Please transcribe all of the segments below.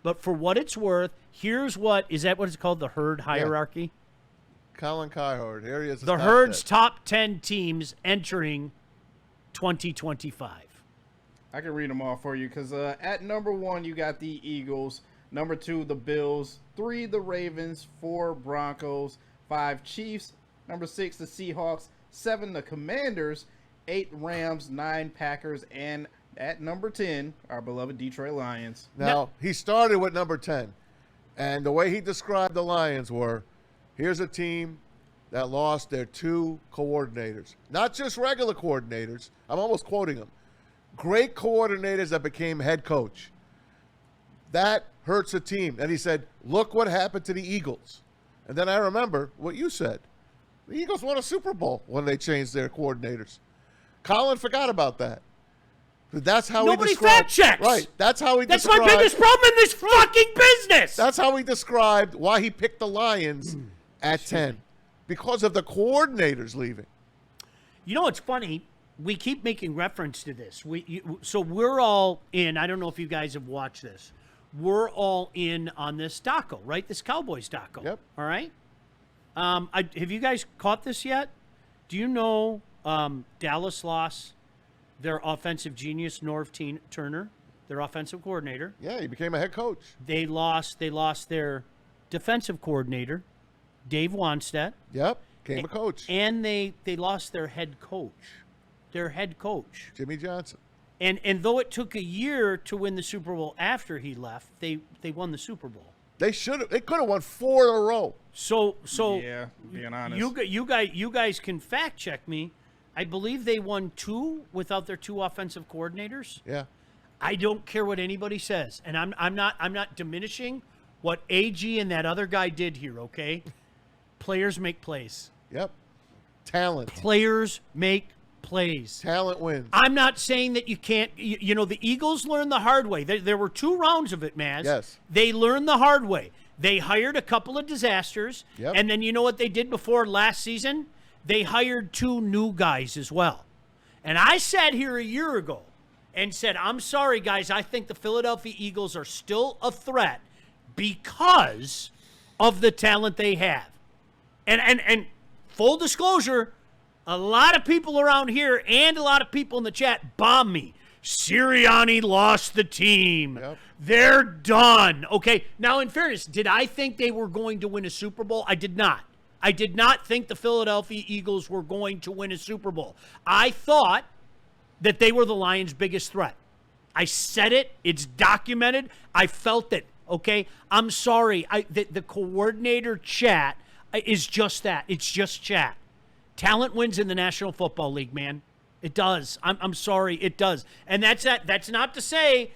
But for what it's worth, here's what is that what it's called? The herd hierarchy? Colin Cowherd. Here he is. The herd's top 10 teams entering 2025. I can read them all for you because at number 1, you got the Eagles. Number 2, the Bills. 3, the Ravens. 4, Broncos. 5, Chiefs. Number 6, the Seahawks. 7, the Commanders. 8, Rams. 9, Packers. And at number 10, our beloved Detroit Lions. Now, he started with number 10. And the way he described the Lions were, here's a team that lost their 2 coordinators. Not just regular coordinators. I'm almost quoting them. Great coordinators that became head coach. That hurts a team. And he said, look what happened to the Eagles. And then I remember what you said. The Eagles won a Super Bowl when they changed their coordinators. Colin forgot about that. But that's how Nobody he described. fact checks. Right. That's how he That's described. my biggest problem in this fucking business. That's how he described why he picked the Lions at 10. Because of the coordinators leaving. You know what's funny? We keep making reference to this. So we're all in. I don't know if you guys have watched this. We're all in on this doco, right? This Cowboys doco. Yep. All right. Have you guys caught this yet? Do you know Dallas lost their offensive genius, Norv Turner, their offensive coordinator? Yeah, he became a head coach. They lost their defensive coordinator, Dave Wanstedt. Yep, became a coach. And they lost their head coach. Jimmy Johnson. And though it took a year to win the Super Bowl after he left, they won the Super Bowl. They could have won 4 in a row. So yeah, being honest, you guys can fact check me. I believe they won 2 without their 2 offensive coordinators. Yeah. I don't care what anybody says, and I'm not diminishing what AG and that other guy did here. Okay, players make plays. Yep. Talent. Players make plays. Talent wins. I'm not saying that you can't. You know, the Eagles learned the hard way. There were 2 rounds of it, Maz. Yes. They learned the hard way. They hired a couple of disasters, and then you know what they did before last season? They hired 2 new guys as well. And I sat here a year ago and said, I'm sorry, guys, I think the Philadelphia Eagles are still a threat because of the talent they have. And full disclosure, a lot of people around here and a lot of people in the chat bomb me. Sirianni lost the team. Yep. They're done. Okay, now in fairness, did I think they were going to win a Super Bowl? I did not. I did not think the Philadelphia Eagles were going to win a Super Bowl. I thought that they were the Lions' biggest threat. I said it. It's documented. I felt it. Okay? I'm sorry. The coordinator chat is just that. It's just chat. Talent wins in the National Football League, man. It does. I'm sorry. It does. And that's not to say,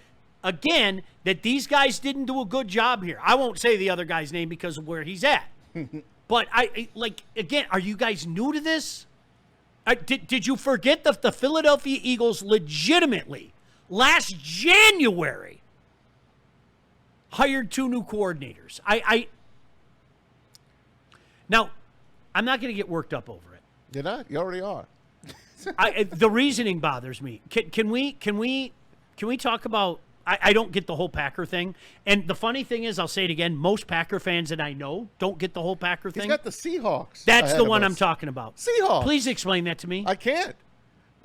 again, that these guys didn't do a good job here. I won't say the other guy's name because of where he's at. But again, are you guys new to this? Did you forget that the Philadelphia Eagles legitimately last January hired 2 new coordinators? Now, I'm not going to get worked up over it. You're not. You already are. The reasoning bothers me. Can we talk about? I don't get the whole Packer thing. And the funny thing is, I'll say it again, most Packer fans that I know don't get the whole Packer thing. He's got the Seahawks. That's the one I'm talking about. Seahawks. Please explain that to me. I can't.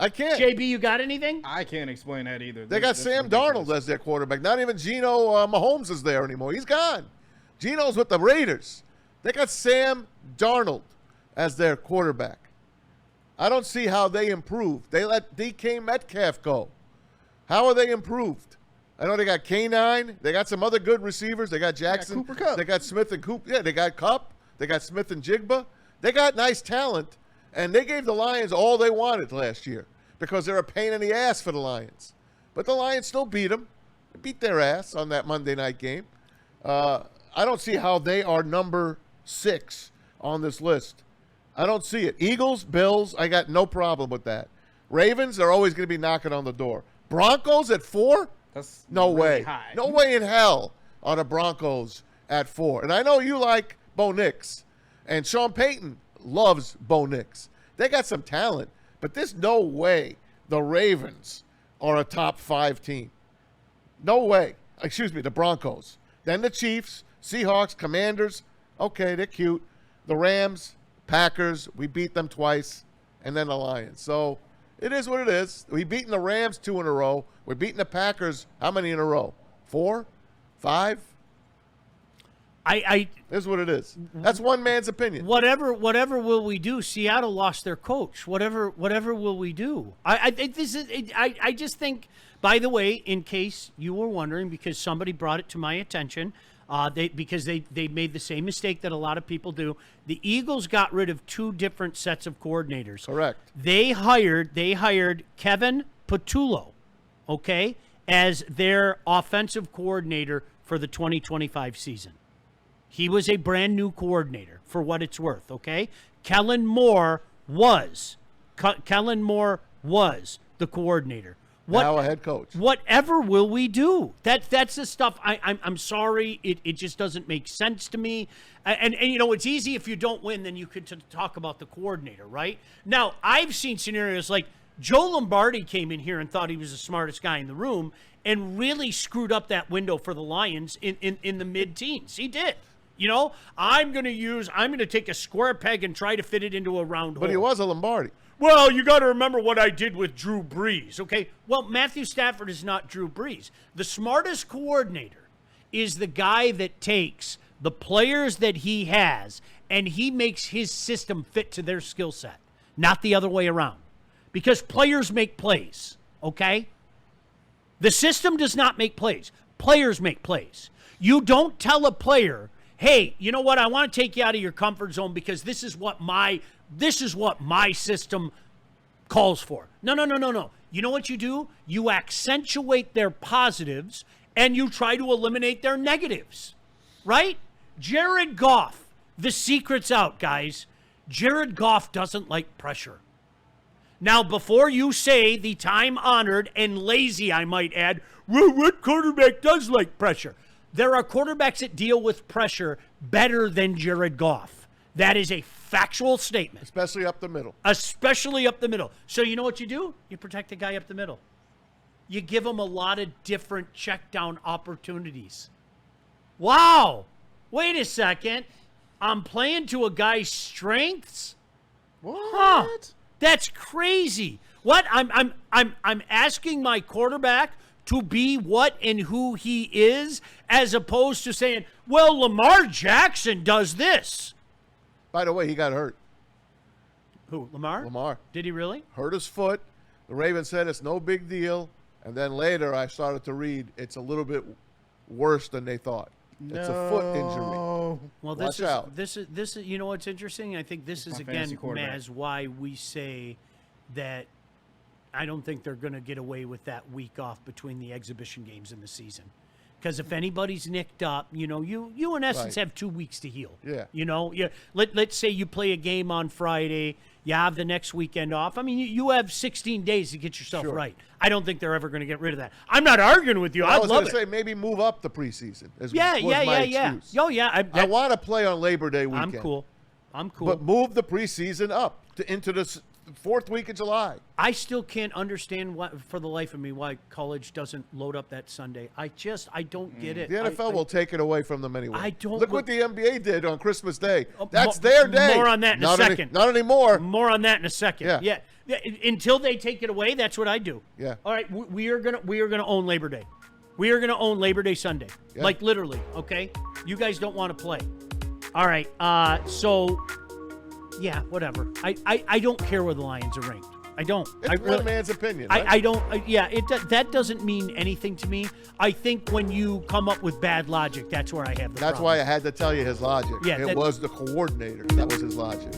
JB, you got anything? I can't explain that either. They got Sam Darnold as their quarterback. Not even Geno Mahomes is there anymore. He's gone. Geno's with the Raiders. They got Sam Darnold as their quarterback. I don't see how they improved. They let DK Metcalf go. How are they improved? I know they got K9. They got some other good receivers. They got Jackson. Cooper Kupp. They got Smith and Cooper. Yeah, they got Kupp. They got Smith and Jigba. They got nice talent, and they gave the Lions all they wanted last year because they're a pain in the ass for the Lions. But the Lions still beat them. They beat their ass on that Monday night game. I don't see how they are number 6 on this list. I don't see it. Eagles, Bills, I got no problem with that. Ravens are always going to be knocking on the door. Broncos at 4? That's no really way. high. No way in hell are the Broncos at 4. And I know you like Bo Nix. And Sean Payton loves Bo Nix. They got some talent. But there's no way the Ravens are a top 5 team. No way. Excuse me, the Broncos. Then the Chiefs, Seahawks, Commanders. Okay, they're cute. The Rams, Packers, we beat them twice. And then the Lions. So it is what it is. We've beaten the Rams 2 in a row. We're beating the Packers how many in a row? 4? 5? It is what it is. That's one man's opinion. Whatever will we do? Seattle lost their coach. Whatever will we do? I think this is. I just think. By the way, in case you were wondering, because somebody brought it to my attention, because they made the same mistake that a lot of people do. The Eagles got rid of 2 different sets of coordinators. Correct. They hired Kevin Patullo, okay, as their offensive coordinator for the 2025 season. He was a brand new coordinator, for what it's worth, okay? Kellen Moore was the coordinator. Now a head coach. Whatever will we do? That's the stuff. I'm sorry. It just doesn't make sense to me. And you know, it's easy if you don't win, then you could talk about the coordinator, right? Now, I've seen scenarios like Joe Lombardi came in here and thought he was the smartest guy in the room and really screwed up that window for the Lions in the mid-teens. He did. You know, I'm going to take a square peg and try to fit it into a round hole. But he was a Lombardi. Well, you got to remember what I did with Drew Brees, okay? Well, Matthew Stafford is not Drew Brees. The smartest coordinator is the guy that takes the players that he has and he makes his system fit to their skill set, not the other way around. Because players make plays, okay? The system does not make plays. Players make plays. You don't tell a player, hey, you know what? I want to take you out of your comfort zone because this is what my system calls for. No. You know what you do? You accentuate their positives and you try to eliminate their negatives, right? Jared Goff, the secret's out, guys. Jared Goff doesn't like pressure. Now, before you say the time-honored and lazy, I might add, well, what quarterback does like pressure? There are quarterbacks that deal with pressure better than Jared Goff. That is a factual statement. Especially up the middle. Especially up the middle. So you know what you do? You protect the guy up the middle. You give him a lot of different check down opportunities. Wow. Wait a second. I'm playing to a guy's strengths? What? Huh. That's crazy. What? I'm asking my quarterback to be what and who he is, as opposed to saying, well, Lamar Jackson does this. By the way, he got hurt. Who, Lamar? Lamar. Did he really? Hurt his foot. The Ravens said it's no big deal. And then later I started to read it's a little bit worse than they thought. No. It's a foot injury. Well, Watch out. This is you know what's interesting? I think this is again, Maz, why we say that I don't think they're going to get away with that week off between the exhibition games and the season. Because if anybody's nicked up, you know, you in essence have 2 weeks to heal. Yeah. You know, let's say you play a game on Friday, you have the next weekend off. I mean, you have 16 days to get yourself right. I don't think they're ever going to get rid of that. I'm not arguing with you. I was going to say maybe move up the preseason. Yeah. Excuse. Oh, yeah. I want to play on Labor Day weekend. I'm cool. But move the preseason up into the fourth week of July. I still can't understand for the life of me why college doesn't load up that Sunday. I don't get it. The NFL will take it away from them anyway. Look what the NBA did on Christmas Day. That's their day. More on that in a second. Not anymore. More on that in a second. Yeah. Until they take it away, that's what I do. Yeah. All right, we are gonna own Labor Day. We are gonna own Labor Day Sunday. Yeah. Like literally. Okay. You guys don't want to play. All right. So. Yeah, whatever. I don't care where the Lions are ranked. I don't. It's one man's opinion. Right? I don't. That doesn't mean anything to me. I think when you come up with bad logic, that's where I have the problem. That's why I had to tell you his logic. Yeah, it was the coordinator. That was his logic.